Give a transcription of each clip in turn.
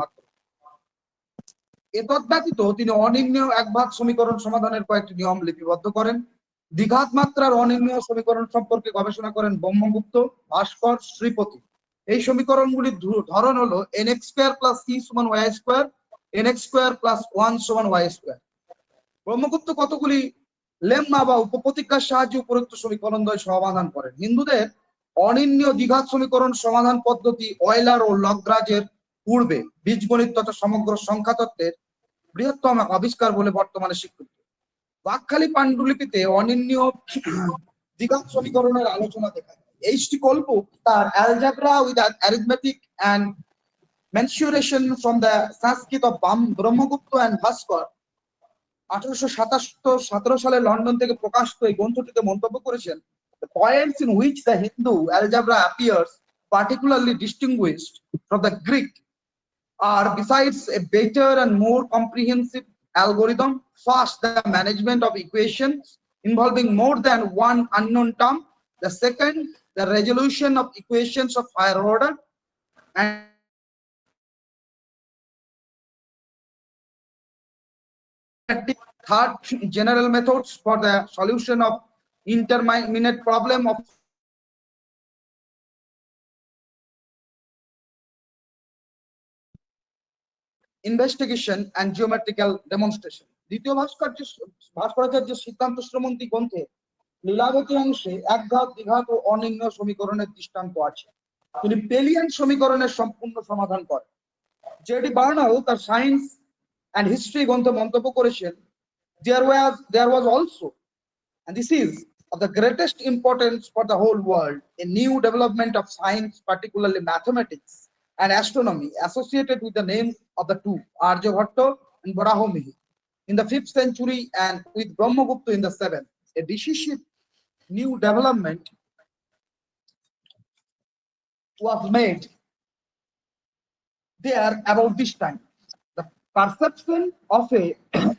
মাত্র। এতদ্ব্যতীত তিনি অনির্ণেয় এক ভাগ সমীকরণ সমাধানের কয়েকটি নিয়ম লিপিবদ্ধ করেন। দ্বিঘাত মাত্রার অনির্ণেয় সমীকরণ সম্পর্কে গবেষণা করেন ব্রহ্মগুপ্ত, ভাস্কর, শ্রীপতি। এই সমীকরণগুলির ধরন হলো nx স্কয়ার প্লাস c সমান y square, nx square plus 1 সমান y স্কয়ার। ব্রহ্মগুপ্ত কতগুলি লেম্মা বা উপপ্রতিজ্ঞার সাহায্যে উপরোক্ত সমীকরণদ্বয় সমাধান করেন। হিন্দুদের অনির্ণীয় দ্বিঘাত সমীকরণ সমাধান পদ্ধতি অয়লার ও লগ্রাঞ্জের পূর্বে বীজগণিত তথা সমগ্র সংখ্যা তত্ত্বের বৃহত্তম আবিষ্কার বলে বর্তমানে স্বীকৃত। বাকখালী পাণ্ডুলিপিতে অনির্ণীয় দ্বিঘাত সমীকরণের আলোচনা দেখা যায়। এইচটি কল্প তার algebra with arithmetic and mensuration from the Sanskrit of Brahmagupta and Bhaskara 1817 সালে লন্ডন থেকে প্রকাশিত এই গ্রন্থটিতে মন্তব্য করেছেন, the points in which the Hindu algebra appears particularly distinguished from the Greek are, besides a better and more comprehensive algorithm, first, the management of equations involving more than one unknown term; the second, the resolution of equations of higher order; and third, general methods for the solution of intermediate problem of investigation and geometrical demonstration. দ্বিতীয় ভাস্করাচার্য সিদ্ধান্ত শ্রমন্তী গ্রন্থে লীলাবতী অংশে একঘাত, দ্বিঘাত ও অনির্ণয় সমীকরণের দৃষ্টান্ত আছে। তিনি পেলিয়ান সমীকরণের সম্পূর্ণ সমাধান করেন। জেডি বার্নাল তার সায়েন্স অ্যান্ড হিস্ট্রি গ্রন্থে মন্তব্য করেছেন, there was also, and this is of the greatest importance for the whole world, a new development of science, particularly mathematics and astronomy, associated with the name of the two, Aryabhatta and Varahamihir, in the 5th century, and with Brahmagupta in the 7th. A decisive new development was made there about this time. The perception of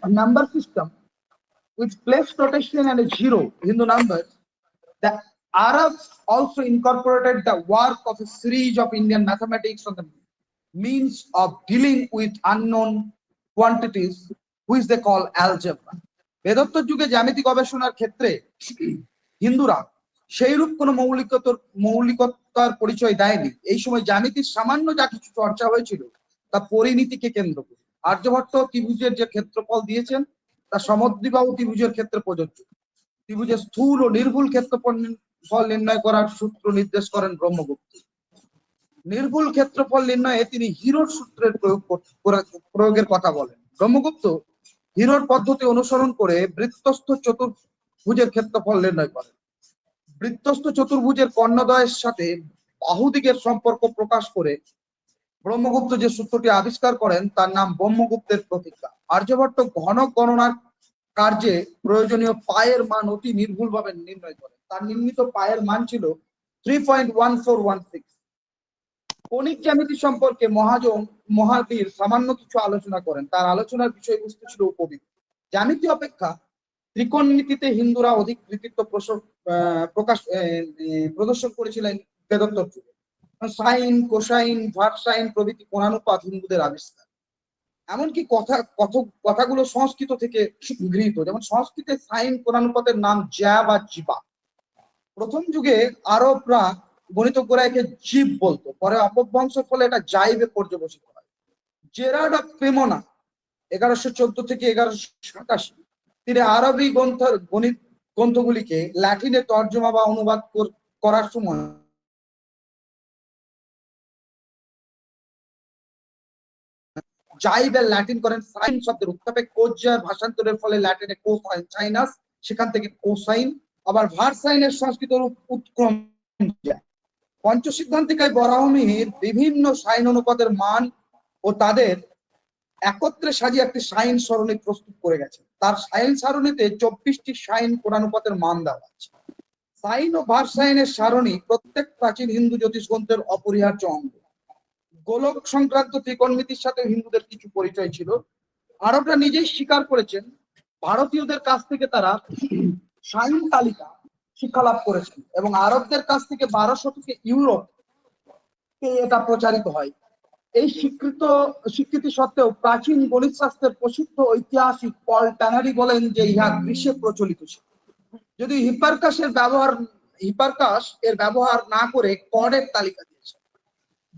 a number system with place notation and a zero in the numbers. The Arabs also incorporated the work of a series of Indian mathematics on the means of dealing with unknown quantities, which they call algebra. বেদোত্তর যুগে জ্যামিতি গবেষণার ক্ষেত্রে হিন্দুরা সেইরূপ কোনো মৌলিকতার পরিচয় দেয়নি। এই সময় জ্যামিতির সামান্য যা কিছু চর্চা হয়েছিল তা পরিণীতিকে কেন্দ্র করে। আর্যভট্ট ত্রিভুজের যে ক্ষেত্রফল দিয়েছেন তা সমদ্বিবাহু ত্রিভুজের ক্ষেত্রে প্রযোজ্য। ত্রিভুজের স্থূল ও নির্ভুল ক্ষেত্রফল নির্ণয় করার সূত্র নির্দেশ করেন ব্রহ্মগুপ্ত। নির্ভুল ক্ষেত্রফল নির্ণয়ে তিনি হিরোর সূত্রের প্রয়োগের কথা বলেন। ব্রহ্মগুপ্ত হিরোর পদ্ধতি অনুসরণ করে বৃত্তস্থ চতুর্ভুজের ক্ষেত্রফল নির্ণয় করেন। বৃত্তস্থ চতুর্ভুজের কর্ণদ্বয়ের সাথে বাহুদিকের সম্পর্ক প্রকাশ করে ব্রহ্মগুপ্ত যে সূত্রটি আবিষ্কার করেন তার নাম ব্রহ্মগুপ্তের প্রতিজ্ঞা। আর্যভট্ট ঘনক গণনার কার্যে প্রয়োজনীয় পায়ের মান অতি নির্ভুলভাবে নির্ণয় করেন। তার নির্মিত পায়ের মান ছিল 3.1416। কণিক জ্যামিতি সম্পর্কে মহাবীর সামান্য কিছু আলোচনা করেন। তার আলোচনার বিষয়বস্তু ছিল উপবৃত্ত। জ্যামিতি অপেক্ষা ত্রিকোণমিতিতে হিন্দুরা অধিক কৃতিত্ব প্রদর্শন করেছিলেন বেদোত্তর যুগে। সাইন, কোসাইন, ভার্সাইন প্রভৃতি কোণানুপাত হিন্দুদের আবিষ্কার। এমনকি কথাগুলো সংস্কৃত থেকে গৃহীত। যেমন সংস্কৃতে সাইন কোণানুপাতের নাম জ্যা বা জিবা। প্রথম যুগে আরবরা গণিতজ্ঞরা একে জীব বলতো, পরে অপভ্রংশের ফলে এটা জাইবে পর্যবসিত হয়। জেরার্ড অফ ক্রেমোনা 1114 থেকে 1187 তিনি আরবি গণিত গ্রন্থগুলিকে ল্যাটিনে তর্জমা বা অনুবাদ করার সময় জাইবের ল্যাটিন করেন সাইন শব্দের উত্তাপে কোজ্জার ভাষান্তরের ফলে ল্যাটিনে কোসাইনাস, সেখান থেকে কোসাইন, আবার ভার্সাইনের সংস্কৃত রূপ উৎক্রম। পঞ্চসিদ্ধান্তিকায় বরাহমিহির বিভিন্ন সাইন অনুপাতের মান ও তাদের একত্রে সাজিয়ে একটি সাইন সরণি প্রস্তুত করে গেছে। তার সাইন সারণীতে 24টি সাইন কোণানুপাতের মান দেওয়া আছে। সাইন ও ভার্সাইনের সারণী প্রত্যেক প্রাচীন হিন্দু জ্যোতিষ গ্রন্থের অপরিহার্য অঙ্গ। গোলক সংক্রান্ত ত্রিকোণমিতির সাথে হিন্দুদের কিছু পরিচয় ছিল। আরবরা নিজেই স্বীকার করেছেন ভারতীয়দের কাছ থেকে তারা সাইন তালিকা শিক্ষা লাভ করেছেন এবং আরবদের কাছ থেকে 1200 থেকে ইউরোপে এটা প্রচারিত হয়। এই স্বীকৃতি সত্ত্বেও প্রাচীন গণিত শাস্ত্রের প্রসিদ্ধ ঐতিহাসিক পল ট্যানারি বলেন যে ইহা গ্রীষ্মে প্রচলিত ছিল। যদি হিপারকাস এর ব্যবহার না করে কডের তালিকা দিয়েছে।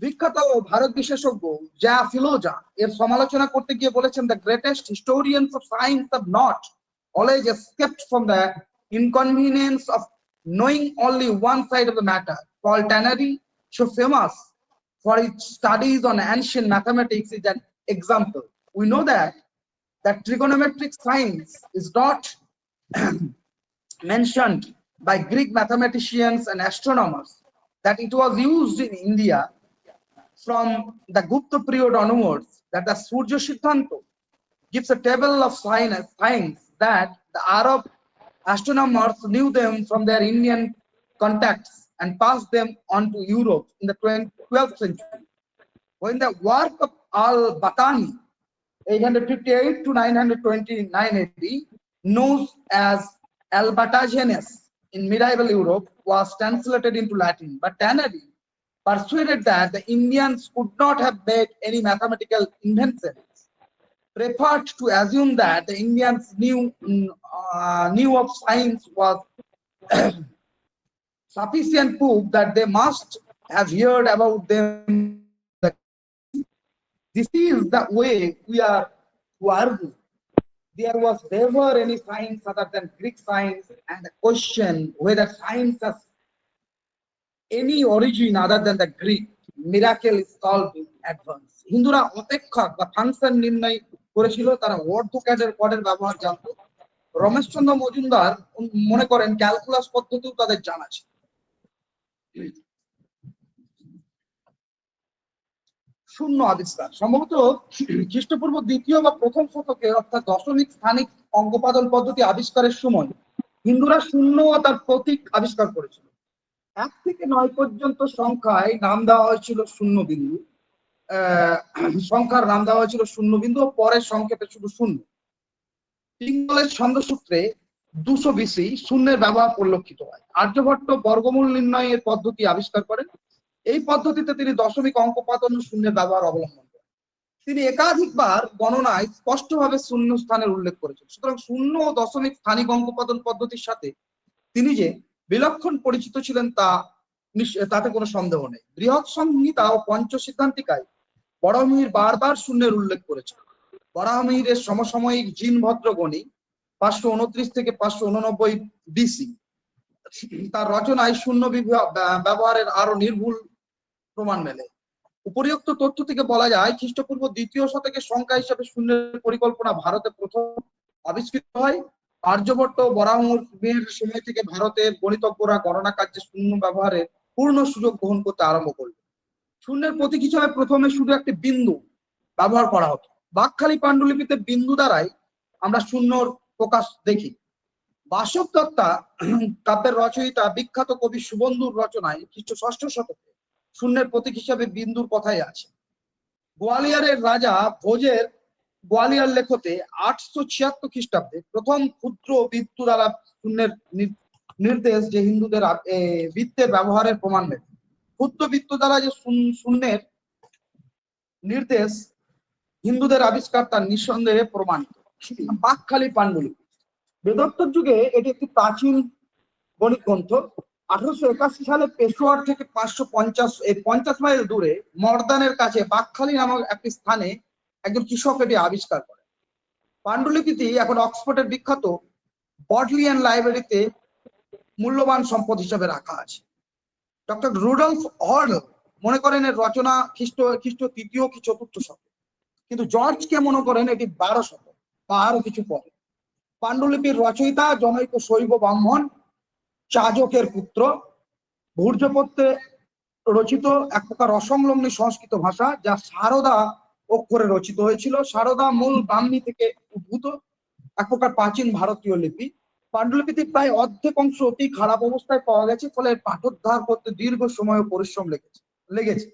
বিখ্যাত ভারত বিশেষজ্ঞ যা ফিলোজা এর সমালোচনা করতে গিয়ে বলেছেন, the greatest historians of science have not always escaped from the inconvenience of knowing only one side of the matter. Paul Tannery, so famous for his studies on ancient mathematics, is an example. We know that trigonometric science is not mentioned by Greek mathematicians and astronomers, that it was used in India from the Gupta period onwards, that the Surya Siddhanta gives a table of signs that the Arab astronomers knew them from their Indian contacts and passed them on to Europe in the 12th century. When the work of al-Batani, 858 to 929 AD, known as Albertagianus in medieval Europe, was translated into Latin. But Tannery persuaded that the Indians could not have made any mathematical inventions, preferred to assume that the Indians knew of science was sufficient proof that they must have heard about them. This is the way we are to argue. There was never any science other than Greek science, and the question whether science has any origin other than the Greek miracle is solved in advance. হিন্দুরা অপেক্ষক বা function নির্ণয় করেছিল, তারা অর্থোক্যাডের কোডের ব্যবহার জানত। রমেশচন্দ্র মজুমদার মনে করেন ক্যালকুলাস পদ্ধতিও তাদের জানা ছিল। শূন্য আবিষ্কার সম্ভবত খ্রিস্টপূর্ব দ্বিতীয় বা প্রথম শতকে, অর্থাৎ দশমিক স্থানিক অঙ্কপাদন পদ্ধতি আবিষ্কারের সময় হিন্দুরা শূন্য ও তার প্রতীক আবিষ্কার করেছিল। 1 থেকে 9 পর্যন্ত সংখ্যায় নাম দেওয়া হয়েছিল শূন্য বিন্দু, সংখ্যার নাম দেওয়া হয়েছিল শূন্য বিন্দু ও পরের সংক্ষেপে শুধু শূন্য। পিঙ্গলের ছন্দসূত্রে 200 BC শূন্যের ব্যবহার পরিলক্ষিত হয়। আর্যভট্ট বর্গমূল নির্ণয়ের পদ্ধতি আবিষ্কার করেন। এই পদ্ধতিতে তিনি দশমিক অঙ্কপাদন ও শূন্যের ব্যবহার অবলম্বন করেন। তিনি একাধিকবার গণনায় স্পষ্টভাবে শূন্য স্থানের উল্লেখ করেছেন। সুতরাং শূন্য ও দশমিক স্থানিক অঙ্কপাদন পদ্ধতির সাথে তিনি যে বিলক্ষণ পরিচিত ছিলেন তাতে কোনো সন্দেহ নেই। বৃহৎ সংহিতা ও পঞ্চ সিদ্ধান্তিকায় বরাহমিহির বারবার শূন্যের উল্লেখ করেছে। বরাহমিহিরের সমসাময়িক জিনভদ্র গণি 529 থেকে 589 BC তার রচনায় শূন্য ব্যবহারের আরো নির্ভুল প্রমাণ মেলে। উপরিউক্ত তথ্য থেকে বলা যায়, খ্রিস্টপূর্ব দ্বিতীয় শতকে সংখ্যা হিসাবে শূন্যের পরিকল্পনা ভারতে প্রথম আবিষ্কৃত হয়। আর্যভট্ট বরাহমিহির সময় থেকে ভারতের গণিতজ্ঞরা গণনা কার্যে শূন্য ব্যবহারের পূর্ণ সুযোগ গ্রহণ করতে আরম্ভ করল। শূন্যের প্রতীক হিসাবে প্রথমে শুধু একটি বিন্দু ব্যবহার করা হতো। বাকখালী পাণ্ডুলিপিতে বিন্দু দ্বারাই আমরা শূন্যর প্রকাশ দেখি। বাসব দত্তা কাব্যের রচয়িতা বিখ্যাত কবি সুবন্ধুর রচনায় খ্রিস্ট 6ষ্ঠ শতকে শূন্যের প্রতীক হিসাবে বিন্দুর কথাই আছে। গোয়ালিয়রের রাজা ভোজের গোয়ালিয়র লেখতে 876 খ্রিস্টাব্দে প্রথম ক্ষুদ্র বৃত্ত দ্বারা শূন্যের নির্দেশ যে হিন্দুদের বৃত্তের ব্যবহারের প্রমাণ মেলে। ক্ষুদ্র বৃত্ত দ্বারা যে শূন্যের নির্দেশ হিন্দুদের আবিষ্কার তার নিঃসন্দেহে প্রমাণিত। বাকখালী পাণ্ডুলিপি বেদোত্তর যুগে এটি একটি প্রাচীন গণিত গ্রন্থ। 1881 সালে পেশোয়ার থেকে 550 মাইল দূরে মর্দানের কাছে বাকখালী নামক একটি স্থানে একজন কৃষক এটি আবিষ্কার করেন। পাণ্ডুলিপিটি এখন অক্সফোর্ডের বিখ্যাত বডলিয়ান লাইব্রেরিতে মূল্যবান সম্পদ হিসেবে রাখা আছে। ডক্টর রুডলফ হর্ল মনে করেন এর রচনা খ্রিস্ট 3য় কি 4র্থ শতক, কিন্তু জর্জ কে মনে করেন এটি 12 শতক বা আরো কিছু পরে। পাণ্ডুলিপির রচয়িতা জনৈক শৈব ব্রাহ্মণ, চাজকের পুত্র। ভূর্জপত্রে রচিত এক প্রকার অসংলগ্ন সংস্কৃত ভাষা, যা সারদা অক্ষরে রচিত হয়েছিল। সারদা মূল ব্রাহ্মী থেকে উদ্ভূত এক প্রকার প্রাচীন ভারতীয় লিপি। পাণ্ডুলিপিতে প্রায় অর্ধেক অংশ অতি খারাপ অবস্থায় পাওয়া গেছে, ফলে পাঠোদ্ধার করতে দীর্ঘ সময় ও পরিশ্রম লেগেছে।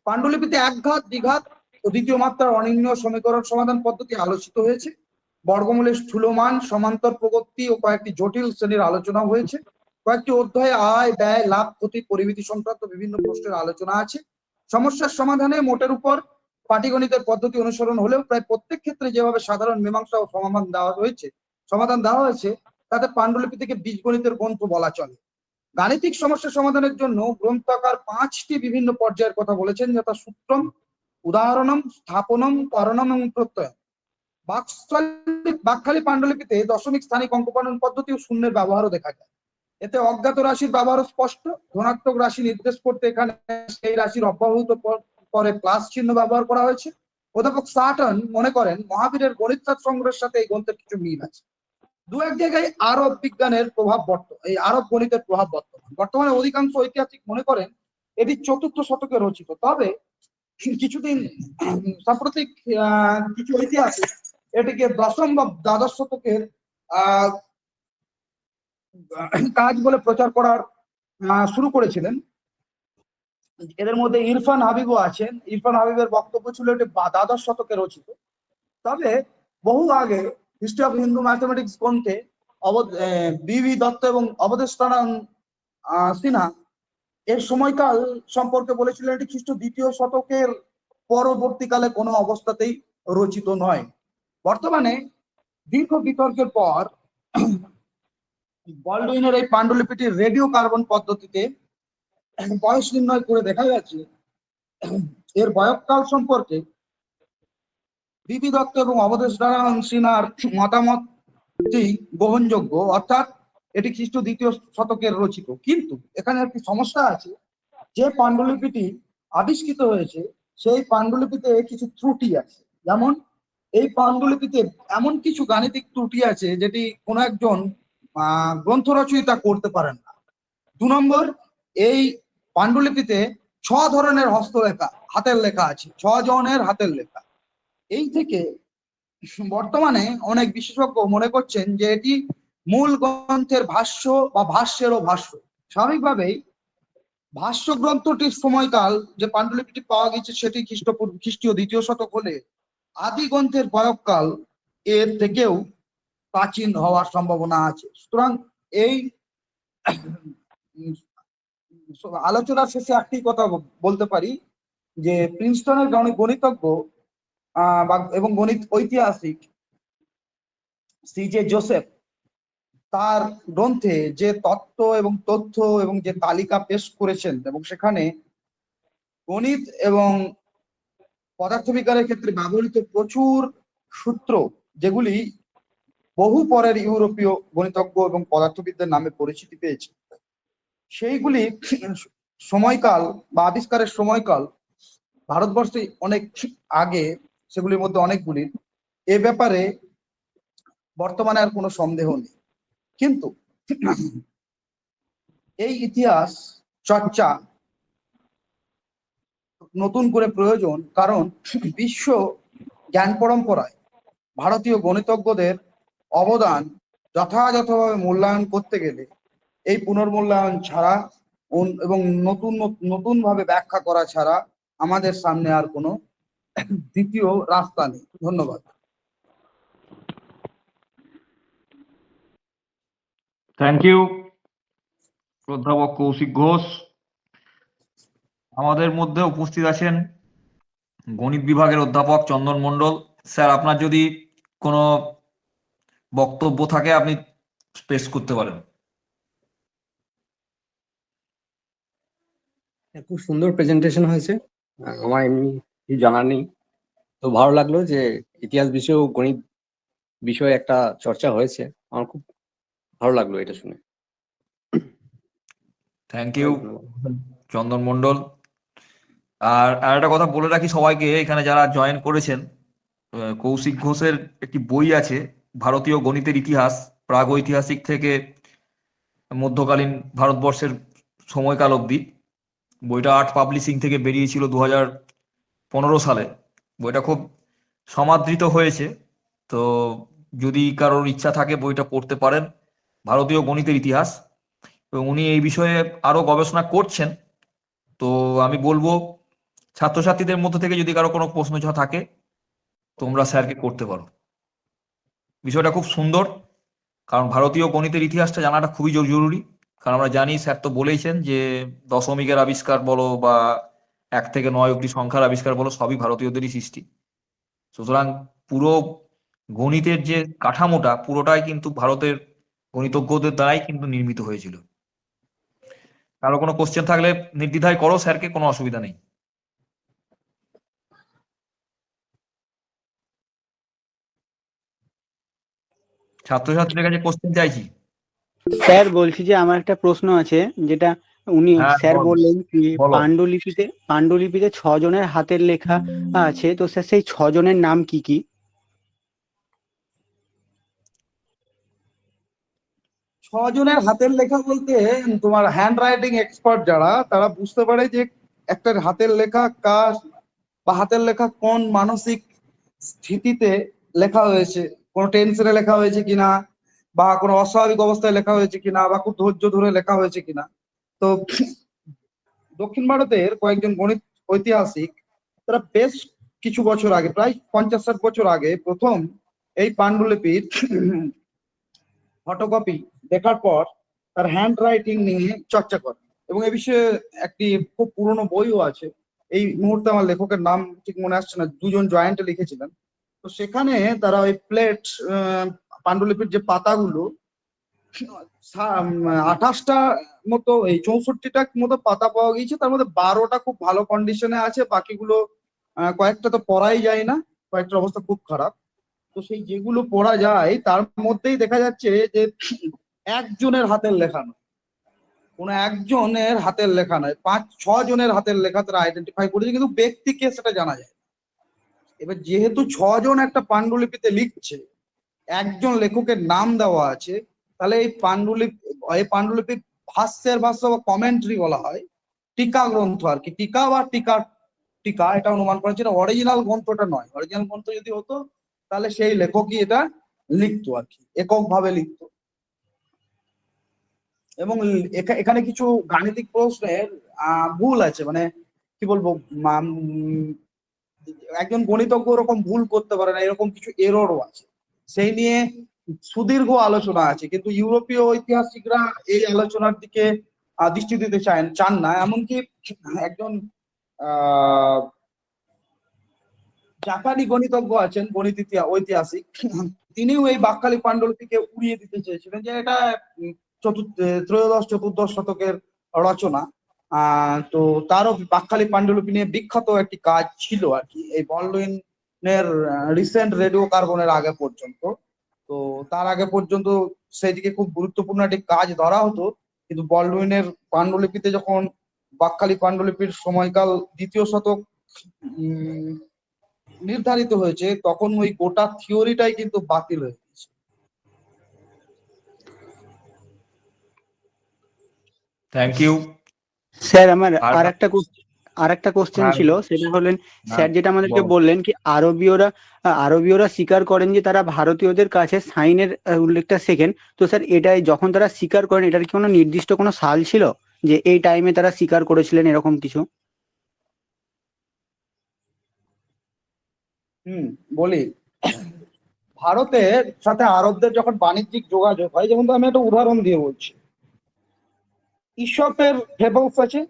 পাণ্ডুলিপিতে একঘাত, দ্বিঘাত ও দ্বিতীয় মাত্রার অনির্ণয় সমীকরণ সমাধান পদ্ধতি আলোচিত হয়েছে। বর্গমূলের স্থূলমান, সমান্তর প্রগতি ও কয়েকটি জটিল শ্রেণীর আলোচনা হয়েছে। কয়েকটি অধ্যায়ে আয়, ব্যয়, লাভ, ক্ষতি, পরিমিতি সংক্রান্ত বিভিন্ন প্রশ্নের আলোচনা আছে। সমস্যার সমাধানে মোটের উপর পাটিগণিতের পদ্ধতি অনুসরণ হলেও প্রায় প্রত্যেক ক্ষেত্রে যেভাবে সাধারণ মীমাংসা ও সমাধান দেওয়া হয়েছে তাতে পাণ্ডুলিপি থেকে বীজগণিতের গ্রন্থ বলা চলে। গাণিতিক সমস্যা সমাধানের জন্য গ্রন্থকার 5টি বিভিন্ন পর্যায়ের কথা বলেছেন, যথা সূত্রম, উদাহরণম, স্থাপনম, করণম এবং প্রত্যয়। বাকখালী পাণ্ডুলিপিতে দশমিক স্থানিক অঙ্কপালন পদ্ধতি ও শূন্যের ব্যবহারও দেখা যায়। এতে অজ্ঞাত রাশির ব্যবহার স্পষ্ট। ধনাত্মক রাশি নির্দেশ করতে এখানে সেই রাশির অব্যবহৃত পরে প্লাস চিহ্ন ব্যবহার করা হয়েছে। অধ্যাপক সাটন মনে করেন মহাবীরের গণিতশাস্ত্র সংগ্রহের সাথে এই গ্রন্থের কিছু মিল আছে। দু এক জায়গায় আরব বিজ্ঞানের প্রভাব এই আরব গণিতের প্রভাব বর্তমানে অধিকাংশ ঐতিহাসিক মনে করেন এটি 4th শতকে রচিত। তবে কিছুদিন সাম্প্রতিক কিছু ঐতিহাসিক এটিকে 10ম বা 12শ শতকের কাজ বলে প্রচার করার শুরু করেছিলেন। এদের মধ্যে ইরফান হাবিবও আছেন। ইরফান হাবিবের বক্তব্য ছিল এটি 12শ শতকে রচিত। তবে বহু আগে হিস্ট্রি অফ হিন্দু ম্যাথমেটিক্স গ্রন্থে বি.ভি. দত্ত এবং অবধেশনারায়ণ সিনহা এর সময়কাল সম্পর্কে বলেছিলেন এটি খ্রিস্ট 2য় শতকের পরবর্তীকালে কোনো অবস্থাতেই রচিত নয়। বর্তমানে দীর্ঘ বিতর্কের পর বল্ডউইনের এই পাণ্ডুলিপিটির রেডিও কার্বন পদ্ধতিতে বয়স নির্ণয় করে দেখা গেছে এর বয়সকাল সম্পর্কে বি.ভি. দত্ত এবং অবধেশনারায়ণ সিনহার মতামতটি গ্রহণযোগ্য, অর্থাৎ এটি খ্রিস্ট 2য় শতকের রচিত। কিন্তু এখানে একটি সমস্যা আছে, যে পাণ্ডুলিপিটি আবিষ্কৃত হয়েছে সেই পাণ্ডুলিপিতে কিছু ত্রুটি আছে। যেমন এই পাণ্ডুলিপিতে এমন কিছু গাণিতিক ত্রুটি আছে যেটি কোনো একজন গ্রন্থ রচয়িতা করতে পারেন না। 2 নম্বর, এই পাণ্ডুলিপিতে 6 ধরনের হস্তলেখা হাতের লেখা আছে, 6 জনের হাতের লেখা। এই থেকে বর্তমানে অনেক বিশেষজ্ঞ মনে করছেন যে এটি মূল গ্রন্থের ভাষ্য বা ভাষ্যেরও ভাষ্য। স্বাভাবিকভাবেই ভাষ্য গ্রন্থটির সময়কাল যে পাণ্ডুলিপিটি পাওয়া গেছে সেটি খ্রিস্টীয় 2য় শতক হলে আদি গ্রন্থের বয়ঃকাল এর থেকেও প্রাচীন হওয়ার সম্ভাবনা আছে। সুতরাং এই আলোচনার শেষে একটি কথা বলতে পারি যে প্রিন্সটনের গণিতজ্ঞ এবং গণিত ঐতিহাসিক সি.জে. জোসেফ তার গ্রন্থে যে তত্ত্ব এবং তথ্য এবং যে তালিকা পেশ করেছেন এবং সেখানে গণিত এবং পদার্থবিজ্ঞানের ক্ষেত্রে ব্যবহৃত প্রচুর সূত্র, যেগুলি বহু পরের ইউরোপীয় গণিতজ্ঞ এবং পদার্থবিদদের নামে পরিচিতি পেয়েছে, সেইগুলি সময়কাল বা আবিষ্কারের সময়কাল ভারতবর্ষে অনেক আগে, সেগুলির মধ্যে অনেকগুলি। এ ব্যাপারে বর্তমানে আর কোনো সন্দেহ নেই। কিন্তু এই ইতিহাস চর্চা নতুন করে প্রয়োজন, কারণ বিশ্ব জ্ঞান পরম্পরায় ভারতীয় গণিতজ্ঞদের অবদান যথাযথভাবে মূল্যায়ন করতে গেলে এই পুনর্মূল্যায়ন ছাড়া এবং নতুন ভাবে ব্যাখ্যা করা ছাড়া আমাদের সামনে আর কোনো দ্বিতীয় রাস্তা নেই। ধন্যবাদ। থ্যাংক ইউ অধ্যাপক কৌশিক ঘোষ। আমাদের মধ্যে উপস্থিত আছেন গণিত বিভাগের অধ্যাপক চন্দন মণ্ডল। স্যার, আপনার যদি কোনো বক্তব্য থাকে আপনি পেশ করতে পারেন। খুব সুন্দর প্রেজেন্টেশন হয়েছে। আমার এমনি কিছু জানার নেই, তো ভালো লাগলো যে ইতিহাস বিষয়েও গণিত বিষয়ে একটা চর্চা হয়েছে। আমার খুব ভালো লাগলো এটা শুনে। থ্যাংক ইউ চন্দন মণ্ডল। আর একটা কথা বলে রাখি সবাইকে, এখানে যারা জয়েন করেছেন, কৌশিক ঘোষের একটি বই আছে ভারতীয় গণিতের ইতিহাস, প্রাগৈতিহাসিক থেকে মধ্যকালীন ভারতবর্ষের সময়কাল অবধি। বইটা আর্ট পাবলিশিং থেকে বেরিয়েছিল 2015 সালে। বইটা খুব সমাদৃত হয়েছে, তো যদি কারোর ইচ্ছা থাকে বইটা পড়তে পারেন, ভারতীয় গণিতের ইতিহাস। এবং উনি এই বিষয়ে আরো গবেষণা করছেন। তো আমি বলবো ছাত্রছাত্রীদের মধ্যে থেকে যদি কারো কোনো প্রশ্ন থাকে তোমরা স্যারকে করতে পারো। বিষয়টা খুব সুন্দর, কারণ ভারতীয় গণিতের ইতিহাসটা জানাটা খুবই জরুরি। কারণ আমরা জানি, স্যার তো বলেইছেন যে দশমিকের আবিষ্কার বলো বা 1 থেকে 9 অব্দি সংখ্যার আবিষ্কার বলো, সবই ভারতীয়দেরই সৃষ্টি। সুতরাং পুরো গণিতের যে কাঠামোটা পুরোটাই কিন্তু ভারতের গণিতজ্ঞদের দ্বারাই কিন্তু নির্মিত হয়েছিল। কারো কোনো কোশ্চেন থাকলে নির্দ্বিধায় করো স্যারকে, কোনো অসুবিধা নেই। ছাত্রছাত্রীদের কাছে কোশ্চেন চাইছি। স্যার বলছি যে আমার একটা প্রশ্ন আছে, যেটা উনি হ্যাঁ, স্যার বললেন কি বলো। পাণ্ডুলিপিতে 6 জনের হাতের লেখা আছে, তো স্যার সেই 6 জনের নাম কি কি? 6 জনের হাতের লেখা বলতে তোমার হ্যান্ড রাইটিং এক্সপার্ট যারা, তারা বুঝতে পারে যে একটা হাতের লেখা কার বা হাতের লেখা কোন মানসিক স্থিতিতে লেখা হয়েছে, কোনো টেনশনে লেখা হয়েছে কিনা, বা কোনো অস্বাভাবিক অবস্থায় লেখা হয়েছে কিনা, বা খুব ধৈর্য ধরে লেখা হয়েছে কিনা। তো দক্ষিণ ভারতের কয়েকজন গণিত ঐতিহাসিক তারা বেশ কিছু বছর আগে, প্রায় 50-60 বছর আগে, প্রথম এই পাণ্ডুলিপির ফটোকপি দেখার পর তার হ্যান্ড রাইটিং নিয়ে চর্চা করে, এবং এ বিষয়ে একটি খুব পুরনো বইও আছে। এই মুহূর্তে আমার লেখকের নাম ঠিক মনে আসছে না, দুজন জয়েন্টে লিখেছিলেন। তো সেখানে তারা ওই প্লেট পাণ্ডুলিপির যে পাতাগুলো 28টা মতো, এই 64টা মতো পাতা পাওয়া গিয়েছে, তার মধ্যে 12টা খুব ভালো কন্ডিশনে আছে, বাকিগুলো কয়েকটা তো পড়াই যায় না, কয়েকটার অবস্থা খুব খারাপ। তো সেই যেগুলো পড়া যায় তার মধ্যেই দেখা যাচ্ছে যে একজনের হাতের লেখা নয়, কোনো একজনের হাতের লেখা নয়, 5-6 জনের হাতের লেখা তারা আইডেন্টিফাই করেছে, কিন্তু ব্যক্তিকে সেটা জানা যায়। এবার যেহেতু 6 জন একটা পাণ্ডুলিপিতে লিখছে, একজন লেখকের নাম দেওয়া আছে, তাহলে এই পাণ্ডুলিপি ভাষ্যের ভাষ্য বা কমেন্ট্রি বলা হয়, টিকা গ্রন্থ আর কি, টিকা বা টিকা এটা অনুমান করেছে, এটা অরিজিনাল গ্রন্থটা নয়। অরিজিনাল গ্রন্থ যদি হতো তাহলে সেই লেখকই এটা লিখতো আর কি, এককভাবে লিখতো। এবং এখানে কিছু গাণিতিক প্রশ্নের ভুল আছে, মানে কি বলবো, একজন গণিতজ্ঞ ওরকম ভুল করতে পারে না, এরকম কিছু এররও আছে। সেই নিয়ে সুদীর্ঘ আলোচনা আছে, কিন্তু ইউরোপীয় ঐতিহাসিকরা এই আলোচনার দিকে দৃষ্টি দিতে চান না। এমনকি একজন জাপানি গণিতজ্ঞ আছেন, ঐতিহাসিক, তিনিও এই বাক্কালি পাণ্ডুলিপিকে উড়িয়ে দিতে চেয়েছিলেন, যে এটা ত্রয়োদশ চতুর্দশ শতকের রচনা। তো তারও বাক্কালি পাণ্ডুলিপি নিয়ে বিখ্যাত একটি কাজ ছিল আর কি, এই বলডুইনের রিসেন্ট রেডিও কার্বনের আগে পর্যন্ত। তো তার আগে পর্যন্ত সেদিকে খুব গুরুত্বপূর্ণ একটি কাজ ধরা হতো, কিন্তু বলডুইনের পাণ্ডুলিপিতে যখন বাক্কালি পাণ্ডুলিপির সময়কাল 2য় শতক নির্ধারিত হয়েছে, তখন ওই গোটা থিওরিটাই কিন্তু বাতিল হয়ে গেছে। থ্যাংক ইউ স্যার আমার আর আর একটা কোশ্চেন হ্যাঁ, ছিল, সেটা হলেন হ্যাঁ, স্যার যেটা আমাদেরকে বলো। বললেন কি আরবীয়রা স্বীকার করেন যে তারা ভারতীয়দের কাছে সাইনের উল্লেখটা শেখেন। তো স্যার এটাই যখন তারা স্বীকার করেন, এটার কি কোনো নির্দিষ্ট কোনো সাল ছিল যে এই টাইমে তারা স্বীকার করেছিলেন, এরকম কিছু? বলি, ভারতের সাথে আরবদের যখন বাণিজ্যিক যোগাযোগ হয়, যেমন আমি একটা উদাহরণ দিয়ে বলছি, ঈশপের ফেবলস আছে,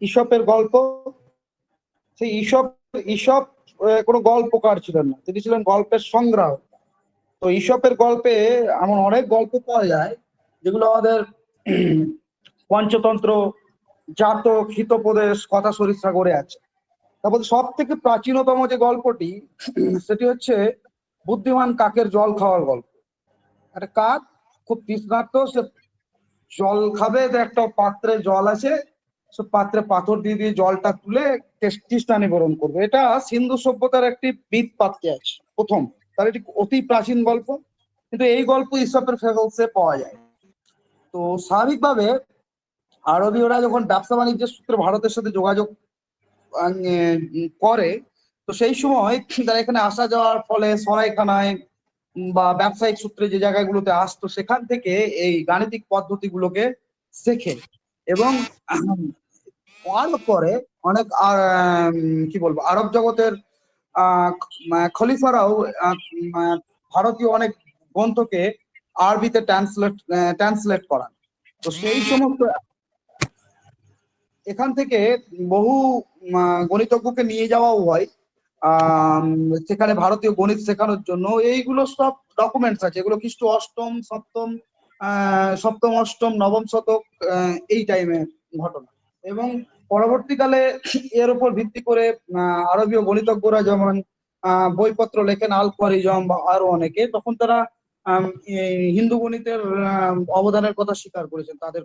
ঈশপের গল্প। সেই ঈশপ কোনো গল্পকার ছিলেন না, তিনি ছিলেন গল্পের সংগ্রাহক। তো ঈশপের গল্পে এমন অনেক গল্প পাওয়া যায় যেগুলো আমাদের পঞ্চতন্ত্র, জাতক, হিতোপদেশ, কথা সরিষা করে আছে। তারপর সব থেকে প্রাচীনতম যে গল্পটি, সেটি হচ্ছে বুদ্ধিমান কাকের জল খাওয়ার গল্প। একটা কাক খুব তৃষ্ণার্ত, সে জল খাবে, একটা পাত্রে জল আছে, সে পাত্রে পাথর দিয়ে দিয়ে জলটা তুলে তৃষ্ণা নিবারণ করবে। এটা সিন্ধু সভ্যতার একটি বিদ পাত্রে আছে প্রথম, তার এটি অতি প্রাচীন গল্প, কিন্তু এই গল্প ঈশপের ফেবলসে পাওয়া যায়। তো স্বাভাবিকভাবে আরবীয়রা যখন ব্যবসা বাণিজ্যের সূত্রে ভারতের সাথে যোগাযোগ করে, তো সেই সময় তারা এখানে আসা যাওয়ার ফলে সরাইখানায় বা ব্যবসায়িক সূত্রে যে জায়গাগুলোতে আসতো, সেখান থেকে এই গাণিতিক পদ্ধতিগুলোকে শেখে। এবং আরো পরে অনেক কি বলবো, আরব জগতের খলিফারাও ভারতীয় অনেক গ্রন্থকে আরবিতে ট্রান্সলেট করান। তো এখান থেকে বহু গণিতজ্ঞকে নিয়ে যাওয়াও হয় সেখানে ভারতীয় গণিত শেখানোর জন্য। এইগুলো সব ডকুমেন্টস আছে, এগুলো খ্রিস্ট সপ্তম অষ্টম নবম শতক এই টাইমের ঘটনা। এবং পরবর্তীকালে এর উপর ভিত্তি করে আরবীয় গণিতজ্ঞরা যেমন বইপত্র লেখেন, আল খোয়ারিজম বা আরো অনেকে, তখন তারা এই হিন্দু গণিতের অবদানের কথা স্বীকার করেছেন তাদের।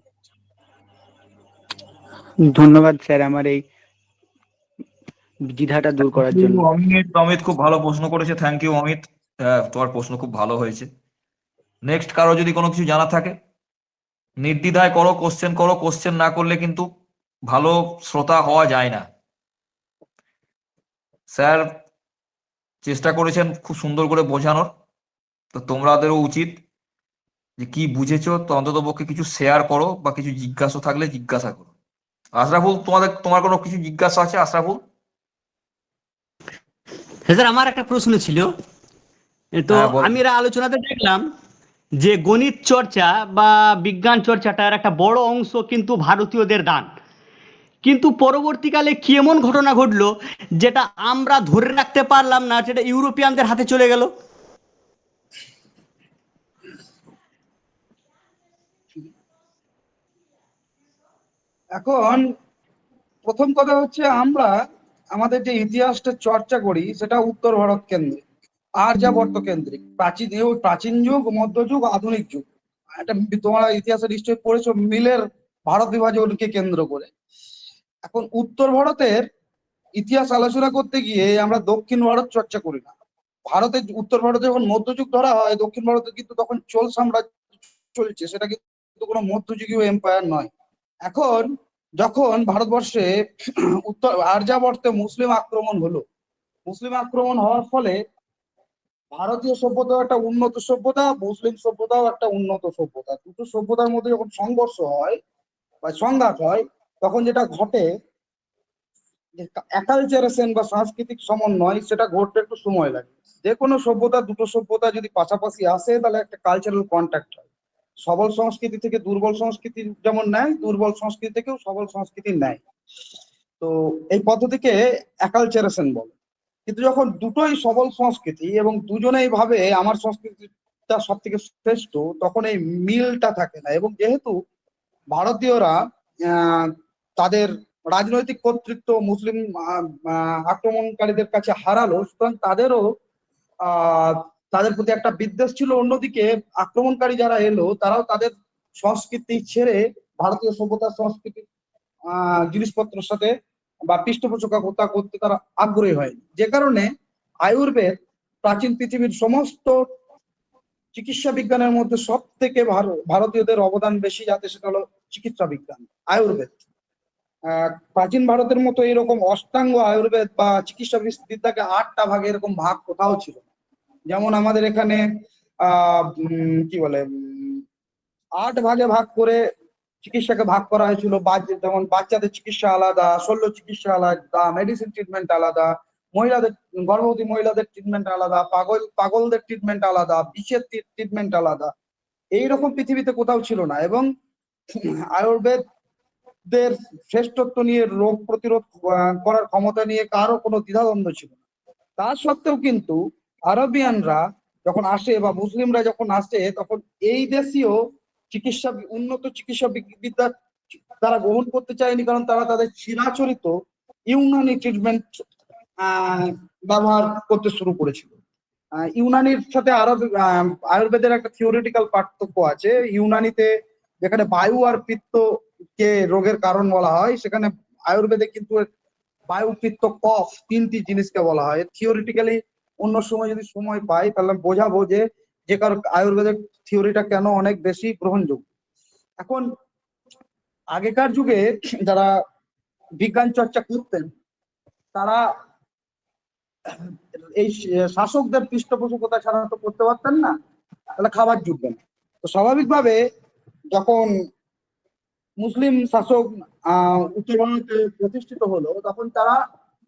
ধন্যবাদ স্যার আমার এই দ্বিধাটা দূর করার জন্য। অমিত অমিত খুব ভালো প্রশ্ন করেছে, থ্যাংক ইউ অমিত। তোমার প্রশ্ন খুব ভালো হয়েছে। নেক্সট কারো যদি কোনো কিছু জানা থাকে নির্দ্বিধায় করো, কোশ্চেন করো, কোশ্চেন না করলে কিন্তু ভালো শ্রোতা হওয়া যায় না। স্যার চেষ্টা করেছেন খুব সুন্দর করে বোঝানোর, তো তোমাদেরও উচিত যে কি বুঝেছো তো অন্তত পক্ষে কিছু শেয়ার করো, বা কিছু জিজ্ঞাসা থাকলে জিজ্ঞাসা করো। আশরাফুল, তোমার কোনো কিছু জিজ্ঞাসা আছে আশরাফুল? হ্যাঁ স্যার, আমার একটা প্রশ্ন ছিল। তো হ্যাঁ বল। আমি এর আলোচনাতে দেখলাম যে গণিত চর্চা বা বিজ্ঞান চর্চাটার একটা বড় অংশ কিন্তু ভারতীয়দের দান, কিন্তু পরবর্তীকালে কি এমন ঘটনা ঘটলো যেটা আমরা ধরে রাখতে পারলাম না, যেটা ইউরোপিয়ানদের হাতে চলে গেল? এখন প্রথম কথা হচ্ছে, আমরা আমাদের যে ইতিহাসটা চর্চা করি সেটা উত্তর ভারত কেন্দ্রিক, আর্যাবর্ত কেন্দ্রিক, প্রাচীন যুগ, মধ্যযুগ, আধুনিক যুগ। এটা তোমরা ইতিহাসে নিশ্চয়ই পড়েছো, মিলের ভারত বিভাজনকে কেন্দ্র করে। এখন উত্তর ভারতের ইতিহাস আলোচনা করতে গিয়ে আমরা দক্ষিণ ভারত চর্চা করি না। উত্তর ভারতে যখন মধ্যযুগ ধরা হয়, দক্ষিণ ভারতে কিন্তু তখন চোল সাম্রাজ্য চলছে, সেটা কিন্তু কোনো মধ্যযুগীয় এম্পায়ার নয়। এখন যখন ভারতবর্ষে আর্যাবর্তে মুসলিম আক্রমণ হলো, মুসলিম আক্রমণ হওয়ার ফলে ভারতীয় সভ্যতা একটা উন্নত সভ্যতা, মুসলিম সভ্যতাও একটা উন্নত সভ্যতা, দুটো সভ্যতার মধ্যে যখন সংঘর্ষ হয় বা সংঘাত হয়, তখন যেটা ঘটে যে অ্যাকালচারেশন বা সাংস্কৃতিক সমন্বয়, সেটা ঘটতে একটু সময় লাগে। যে কোনো সভ্যতা, দুটো সভ্যতা যদি পাশাপাশি আসে তাহলে একটা কালচারাল কন্ট্যাক্ট হয়। সবল সংস্কৃতি থেকে দুর্বল সংস্কৃতি যেমন নেয়, দুর্বল সংস্কৃতি থেকেও সবল সংস্কৃতি নেয়। তো এই পদ্ধতিকে অ্যাকালচারেশন বলে। কিন্তু যখন দুটোই সবল সংস্কৃতি এবং দুজনেই ভাবে আমার সংস্কৃতিটা সব থেকে শ্রেষ্ঠ, তখন এই মিলটা থাকে না। এবং যেহেতু ভারতীয়রা তাদের রাজনৈতিক কর্তৃত্ব মুসলিম আক্রমণকারীদের কাছে হারালো, সুতরাং আহ তাদের প্রতি একটা বিদ্বেষ ছিল। অন্যদিকে আক্রমণকারী যারা এলো, তারাও তাদের সংস্কৃতি ছেড়ে ভারতীয় সভ্যতার সংস্কৃতি জিনিসপত্রের সাথে বা পৃষ্ঠপোষকতা করতে তারা আগ্রহী হয়। যে কারণে আয়ুর্বেদ প্রাচীন পৃথিবীর সমস্ত চিকিৎসা বিজ্ঞানের মধ্যে সব থেকে ভারতীয়দের অবদান বেশি, যাতে সেটা হলো চিকিৎসা বিজ্ঞান, আয়ুর্বেদ। প্রাচীন ভারতের মতো এরকম অষ্টাঙ্গ আয়ুর্বেদ বা চিকিৎসা বিদ্যাকে 8টা ভাগে এরকম ভাগ কোথাও ছিল। যেমন আমাদের এখানে কি বলে 8 ভাগে ভাগ করে চিকিৎসাকে ভাগ করা হয়েছিল। যেমন বাচ্চাদের চিকিৎসা আলাদা, শল্য চিকিৎসা আলাদা, মেডিসিন ট্রিটমেন্ট আলাদা, মহিলাদের গর্ভবতী মহিলাদের ট্রিটমেন্ট আলাদা, পাগলদের ট্রিটমেন্ট আলাদা, বিষের ট্রিটমেন্ট আলাদা। এইরকম পৃথিবীতে কোথাও ছিল না। এবং আয়ুর্বেদের শ্রেষ্ঠত্ব নিয়ে, রোগ প্রতিরোধ করার ক্ষমতা নিয়ে কারো কোনো দ্বিধাদ্বন্দ্ব ছিল না। তা সত্ত্বেও কিন্তু আরবিয়ানরা যখন আসে বা মুসলিমরা যখন আসে, তখন এই দেশীয় উন্নত চিকিৎসা বিদ্যা তারা গ্রহণ করতে চায়নি, কারণ তারা তাদের চিরাচরিত ইউনানি ট্রিটমেন্ট ব্যবহার করতে শুরু করেছিল। ইউনানির সাথে আয়ুর্বেদের একটা থিওরিটিক্যাল পার্থক্য আছে। ইউনানিতে যেখানে বায়ু আর পিত্ত কে রোগের কারণ বলা হয়, সেখানে আয়ুর্বেদে কিন্তু বায়ু, পিত্ত, কফ 3টি জিনিসকে বলা হয়। থিওরিটিক্যালি অন্য সময় যদি সময় পাই তাহলে বোঝাবো যে কারো আয়ুর্বেদের থিওরিটা কেন অনেক বেশি গ্রহণযোগ্য। এখন আগেকার যুগে যারা বিজ্ঞান চর্চা করতেন, তারা এই শাসকদের পৃষ্ঠপোষকতা ছাড়া তো করতে পারতেন না, তাহলে খাবার জুটবে না। তো স্বাভাবিকভাবে যখন মুসলিম শাসক উত্তর ভারতে প্রতিষ্ঠিত হলো, তখন তারা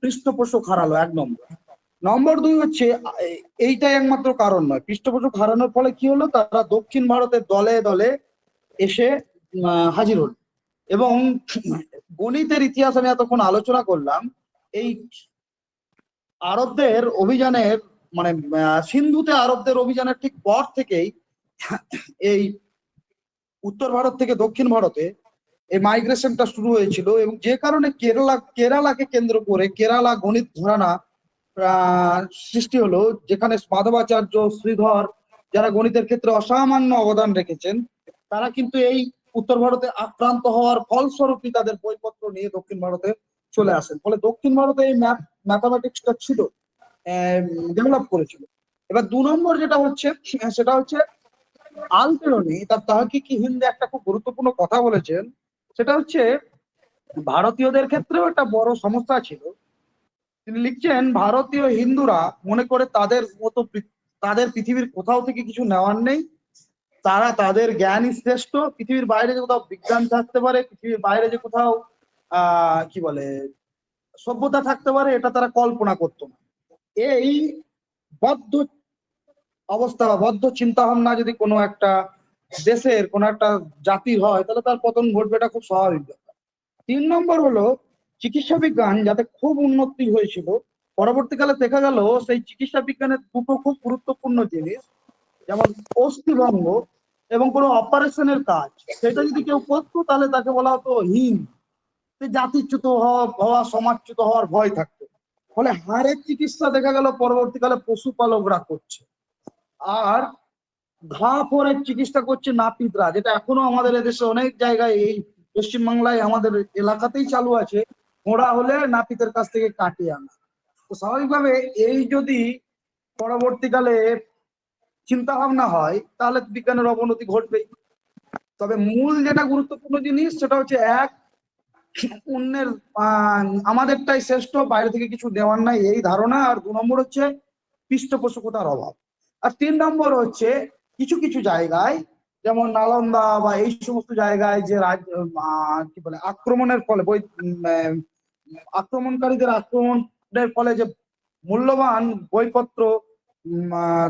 পৃষ্ঠপোষক হারালো, 1 নম্বর। নম্বর 2 হচ্ছে, এইটাই একমাত্র কারণ নয়, পৃষ্ঠপোষক হারানোর ফলে কি হলো, তারা দক্ষিণ ভারতের দলে দলে এসে হাজির হল। এবং গণিতের ইতিহাস আমি এতক্ষণ আলোচনা করলাম, এই আরবদের অভিযানের মানে সিন্ধুতে আরবদের অভিযানের ঠিক পর থেকেই এই উত্তর ভারত থেকে দক্ষিণ ভারতে এই মাইগ্রেশনটা শুরু হয়েছিল, এবং যে কারণে কেরালাকে কেন্দ্র করে কেরালা গণিত ঘরানা সৃষ্টি হলো, যেখানে মাধবাচার্য, শ্রীধর, যারা গণিতের ক্ষেত্রে অসামান্য অবদান রেখেছেন, তারা কিন্তু এই উত্তর ভারতে আক্রান্ত হওয়ার ফলস্বরূপই তাদের বইপত্র নিয়ে দক্ষিণ ভারতে চলে আসেন। ফলে দক্ষিণ ভারতে এই ম্যাথামেটিক্সটা ছিল, ডেভেলপ করেছিল। এবার 2 নম্বর যেটা হচ্ছে সেটা হচ্ছে আল বেরুনি তার তাহকিকি হিন্দে একটা খুব গুরুত্বপূর্ণ কথা বলেছেন। সেটা হচ্ছে ভারতীয়দের ক্ষেত্রেও একটা বড় সমস্যা ছিল। তিনি লিখছেন, ভারতীয় হিন্দুরা মনে করে তাদের মতো তাদের পৃথিবীর কোথাও থেকে কিছু নেওয়ার নেই, তারা তাদের জ্ঞানই শ্রেষ্ঠ, পৃথিবীর বাইরে যে কোথাও বিজ্ঞান থাকতে পারে, পৃথিবীর বাইরে যে কোথাও কি বলে সভ্যতা থাকতে পারে, এটা তারা কল্পনা করতো না। এই বদ্ধ অবস্থা বা বদ্ধ চিন্তা ভাবনা যদি কোনো একটা দেশের কোনো একটা জাতির হয়, তাহলে তার পতন ঘটবে, এটা খুব স্বাভাবিক ব্যাপার। 3 নম্বর হলো চিকিৎসা বিজ্ঞান যাতে খুব উন্নতি হয়েছিল, পরবর্তীকালে দেখা গেল সেই চিকিৎসা বিজ্ঞানের 2টো খুব গুরুত্বপূর্ণ জিনিস, যেমন অস্থিভঙ্গ এবং কোনো অপারেশনের কাজ, সেটা যদি কেউ করতো তাহলে তাকে বলা হতো হীন, জাতিচ্যুত হওয়া সমাজচ্যুত হওয়ার ভয় থাকতো। ফলে হাড়ের চিকিৎসা দেখা গেল পরবর্তীকালে পশুপালকরা করছে, আর ঘা ফোড়ের চিকিৎসা করছে নাপিতরা, যেটা এখনো আমাদের এদেশে অনেক জায়গায় এই পশ্চিমবাংলায় আমাদের এলাকাতেই চালু আছে। মোড়া হলে নাপিতের কাছ থেকে কাটিয়ে আনা। তো স্বাভাবিকভাবে এই যদি পরবর্তীকালে চিন্তা ভাবনা হয়, তাহলে বিজ্ঞানের অবনতি ঘটবেই। তবে মূল যেটা গুরুত্বপূর্ণ জিনিস সেটা হচ্ছে অন্যের আমাদেরটাই শ্রেষ্ঠ, বাইরে থেকে কিছু দেওয়ার নাই, এই ধারণা। আর 2 নম্বর হচ্ছে পৃষ্ঠপোষকতার অভাব। আর 3 নম্বর হচ্ছে কিছু কিছু জায়গায়, যেমন নালন্দা বা এই সমস্ত জায়গায় যে কি বলে আক্রমণের ফলে আক্রমণকারীদের আক্রমণের ফলে যে মূল্যবান বইপত্র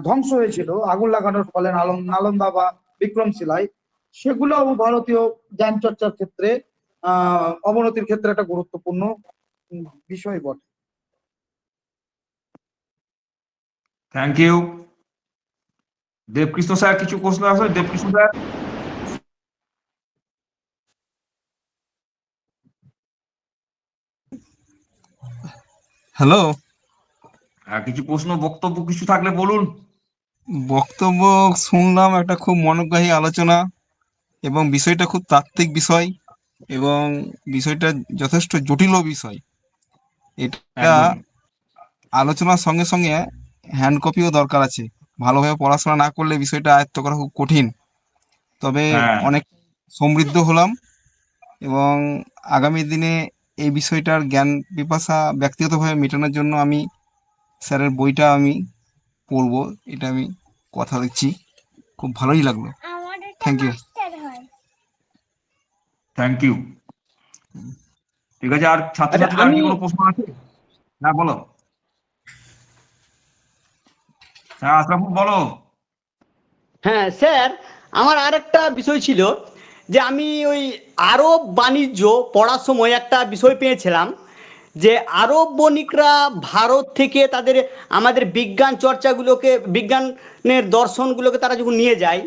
ধ্বংস হয়েছিল আগুন লাগানোর ফলে নালন্দা বা বিক্রমশিলায়, সেগুলোও ভারতীয় জ্ঞান চর্চার ক্ষেত্রে অবনতির ক্ষেত্রে একটা গুরুত্বপূর্ণ বিষয় বটে। Thank you. দেবকৃষ্ণ স্যার কিছু প্রশ্ন আছে? দেবকৃষ্ণ স্যার। হ্যালো, কিছু প্রশ্ন বক্তব্য কিছু থাকলে বলুন। বক্তব্য শুনলাম, একটা খুব মনোগ্রাহী আলোচনা এবং বিষয়টা খুব তাত্ত্বিক বিষয় এবং বিষয়টা যথেষ্ট জটিলও বিষয়। এটা একদমই। আলোচনার সঙ্গে সঙ্গে হ্যান্ড কপিও দরকার আছে। ভালোভাবে পড়াশোনা না করলে বিষয়টা আয়ত্ত করা খুব কঠিন। তবে হ্যাঁ, অনেক সমৃদ্ধ হলাম এবং আগামী দিনে এই বিষয়টার জ্ঞান পিপাসা ব্যক্তিগতভাবে মেটানোর জন্য আমি স্যারের বইটা আমি পড়বো, এটা আমি কথা দিচ্ছি। খুব ভালোই লাগলো। Thank you. Thank you. ঠিক আছে, আর আচ্ছা ছাত্রছাত্রীদের আর আমি কি কোনো প্রশ্ন আছে? হ্যাঁ বলো। হ্যাঁ আশরাফুল বলো। হ্যাঁ স্যার, আমার আরেকটা বিষয় ছিল যে আমি ওই আরব বাণিজ্য পড়ার সময় একটা বিষয় পেয়েছিলাম যে আরব বণিকরা ভারত থেকে তাদের আমাদের বিজ্ঞান চর্চাগুলোকে, বিজ্ঞানের দর্শনগুলোকে তারা যখন নিয়ে যায়,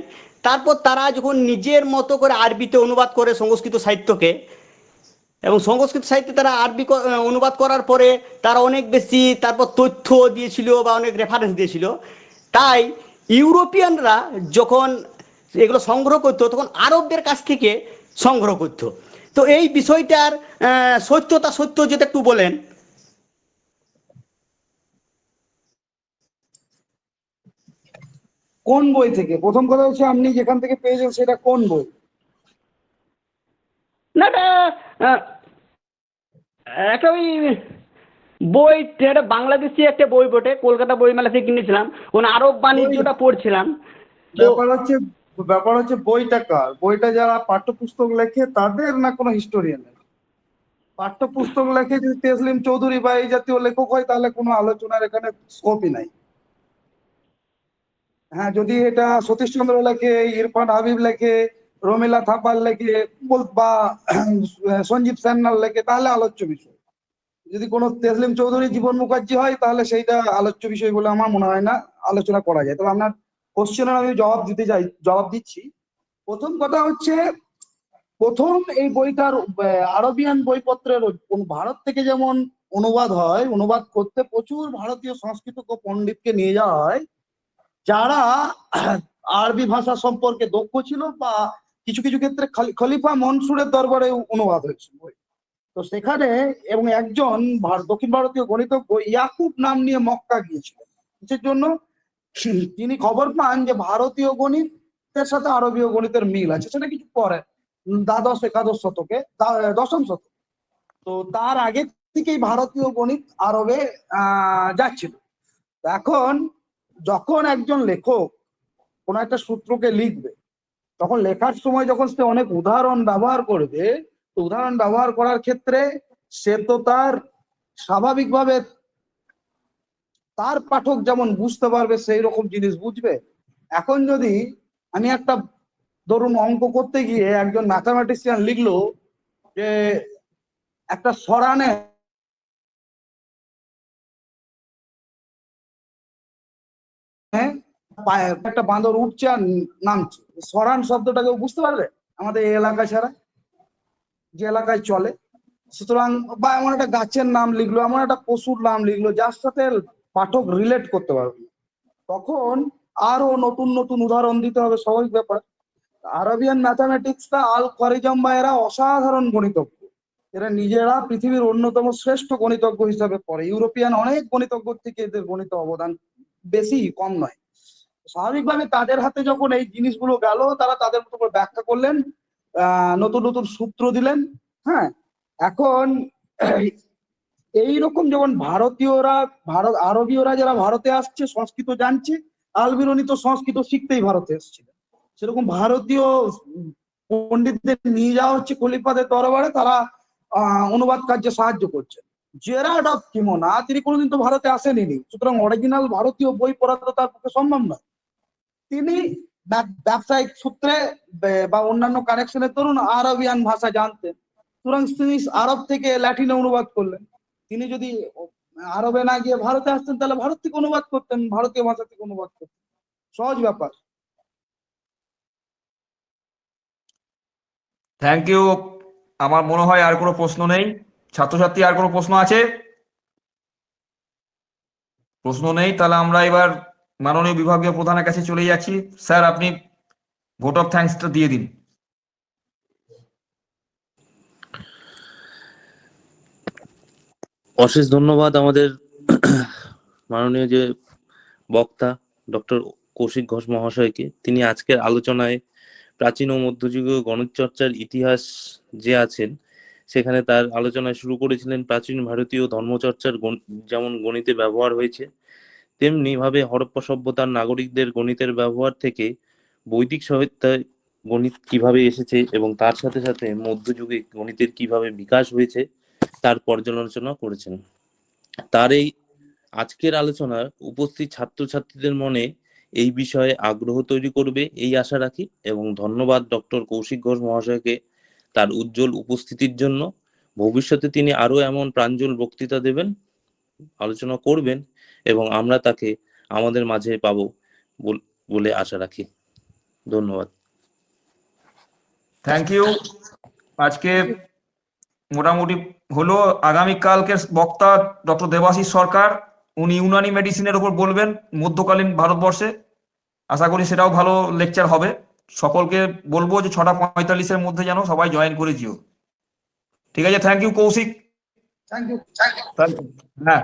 তারপর তারা যখন নিজের মতো করে আরবিতে অনুবাদ করে সংস্কৃত সাহিত্যকে, এবং সংস্কৃত সাহিত্যে তারা আরবি অনুবাদ করার পরে তারা অনেক বেশি তারপর তথ্য দিয়েছিল বা অনেক রেফারেন্স দিয়েছিল। তাই ইউরোপিয়ানরা যখন এগুলো সংগ্রহ করতো তখন আরবদের কাছ থেকে সংগ্রহ করতো। তো এই বিষয়টার সত্যতা সত্য যদি একটু বলেন। কোন বই থেকে? প্রথম কথা হচ্ছে আপনি যেখান থেকে পেয়েছেন সেটা কোন বই? না এটা একটা ওই বই, এটা বাংলাদেশি একটা বই বটে, কলকাতা বইমেলা থেকে কিনেছিলাম, ওখানে আরব বাণিজ্যটা পড়ছিলাম। তো ব্যাপার হচ্ছে বইটা কার? বইটা যারা পাঠ্যপুস্তক লেখে তাদের, না কোনো হিস্টোরিয়ানের? পাঠ্যপুস্তক লেখে যদি তেসলিম চৌধুরী বা এই জাতীয় লেখক হয়, তাহলে কোনো আলোচনার এখানে স্কোপই নাই। হ্যাঁ, যদি এটা সতীশচন্দ্র লেখে, ইরফান হাবিব লেখে, রমিলা থাপার লেখে বা সঞ্জীব সান্যাল লেখে তাহলে আলোচ্য বিষয়। যদি কোনো তেসলিম চৌধুরী, জীবন মুখার্জি হয় তাহলে সেইটা আলোচ্য বিষয় বলে আমার মনে হয় না আলোচনা করা যায়। তবে আপনার কোশ্চেনের আমি জবাব দিচ্ছি। প্রথম কথা হচ্ছে, প্রথম এই বইটার আরবিয়ান বইপত্রের ভারত থেকে যেমন অনুবাদ হয়, অনুবাদ করতে প্রচুর ভারতীয় সংস্কৃত পণ্ডিতকে নিয়ে যাওয়া হয়, যারা আরবি ভাষা সম্পর্কে দক্ষ ছিল, বা কিছু কিছু ক্ষেত্রে খলিফা মনসুরের দরবারে অনুবাদ হয়েছিল বই। তো সেখানে এবং একজন দক্ষিণ ভারতীয় গণিতজ্ঞ ইয়াকুব নাম নিয়ে মক্কা গিয়েছিলেন কিসের জন্য। তিনি খবর পান যে ভারতীয় গণিতের সাথে আরবীয় গণিতের মিল আছে, সেটা কিছু পরে একাদশ শতকে, দশম শতকে। তো তার আগে থেকেই ভারতীয় গণিত আরবে যাচ্ছিল। এখন যখন একজন লেখক কোন একটা সূত্রকে লিখবে, তখন লেখার সময় যখন সে অনেক উদাহরণ ব্যবহার করবে, তো উদাহরণ ব্যবহার করার ক্ষেত্রে সে তো তার স্বাভাবিকভাবে তার পাঠক যেমন বুঝতে পারবে সেই রকম জিনিস বুঝবে। এখন যদি আমি একটা, ধরুন অঙ্ক করতে গিয়ে একজন ম্যাথামেটিশিয়ান লিখলো যে একটা সরানে একটা বাঁদর উঠছে আর নামছে, সরান শব্দটা কেউ বুঝতে পারবে আমাদের এই এলাকা ছাড়া, যে এলাকায় চলে? সুতরাং বা এমন একটা গাছের নাম লিখলো, এমন একটা পশুর নাম লিখলো যার সাথে পাঠক রিলেট করতে পারবে, তখন আরো নতুন নতুন উদাহরণ দিতে হবে, স্বাভাবিক ব্যাপার। আরবিয়ান ম্যাথামেটিক্সটা আল খওয়ারিজম বা এরা অসাধারণ গণিতজ্ঞ, এরা নিজেরা পৃথিবীর অন্যতম শ্রেষ্ঠ গণিতজ্ঞ হিসাবে পড়ে। ইউরোপিয়ান অনেক গণিতজ্ঞর থেকে এদের গণিত অবদান বেশি, কম নয়। স্বাভাবিকভাবে তাদের হাতে যখন এই জিনিসগুলো গেল, তারা তাদের মতো করে ব্যাখ্যা করলেন, নতুন নতুন সূত্র দিলেন। হ্যাঁ, এখন এইরকম যেমন আরবীয়রা যারা ভারতে আসছে সংস্কৃত জানছে, আলবিরনি তো সংস্কৃত শিখতেই ভারতে এসেছিল, সেরকম ভারতীয় পণ্ডিতদের নিয়ে যাওয়া হচ্ছে খলিফাদের দরবারে, তারা অনুবাদ কার্যে সাহায্য করছে। জেরার্ড অফ কিমোনা তিনি কোনোদিন তো ভারতে আসেনি, সুতরাং অরিজিনাল ভারতীয় বই পড়া তো তার পক্ষে সম্ভব নয়। তিনি ব্যবসায়িক সূত্রে বা অন্যান্য কানেকশনের দরুন আরবিয়ান ভাষা জানতেন, সুতরাং তিনি আরব থেকে ল্যাটিনে অনুবাদ করলেন। তিনি যদি আরবে না গিয়ে ভারতে আসতেন তাহলে ভারত থেকে অনুবাদ করতেন, ভারতীয় ভাষা থেকে অনুবাদ করতেন, সহজ ব্যাপার। Thank you. আমার মনে হয় আর কোনো প্রশ্ন নেই। ছাত্রছাত্রী আর কোনো প্রশ্ন আছে? প্রশ্ন নেই, তাহলে আমরা এবার মাননীয় বিভাগীয় প্রধানের কাছে চলে যাচ্ছি। স্যার, আপনি ভোট অফ থ্যাঙ্কসটা দিয়ে দিন। অশেষ ধন্যবাদ আমাদের মাননীয় যে বক্তা ডক্টর কৌশিক ঘোষ মহাশয়কে। তিনি আজকের আলোচনায় প্রাচীন ও মধ্যযুগীয় গণিত চর্চার ইতিহাস যে আছেন, সেখানে তার আলোচনায় শুরু করেছিলেন প্রাচীন ভারতীয় ধর্মচর্চার যেমন গণিতে ব্যবহার হয়েছে, তেমনি ভাবে হরপ্পা সভ্যতার নাগরিকদের গণিতের ব্যবহার থেকে বৈদিক সাহিত্যায় গণিত কিভাবে এসেছে এবং তার সাথে সাথে মধ্যযুগে গণিতের কিভাবে বিকাশ হয়েছে তার পর্যালোচনা করেছেন। তার এই আজকের আলোচনা উপস্থিত ছাত্রছাত্রীদের মনে এই বিষয়ে আগ্রহ তৈরি করবে এই আশা রাখি, এবং ধন্যবাদ ডক্টর কৌশিক ঘোষ মহাশয়কে তার উজ্জ্বল উপস্থিতির জন্য। ভবিষ্যতে তিনি আরো এমন প্রাঞ্জল বক্তৃতা দেবেন, আলোচনা করবেন, এবং আমরা তাকে আমাদের মাঝে পাবো বলে আশা রাখি। ধন্যবাদ। Thank you. আজকে মোটামুটি হলো। আগামীকালকে বক্তা ডক্টর দেবাশিস সরকার, উনি ইউনানি মেডিসিনের উপর বলবেন মধ্যকালীন ভারতবর্ষে। আশা করি সেটাও ভালো লেকচার হবে। সকলকে বলবো যে 6:45-এর মধ্যে যেন সবাই জয়েন করে যেও। ঠিক আছে, thank you Kaushik. Thank you. হ্যাঁ।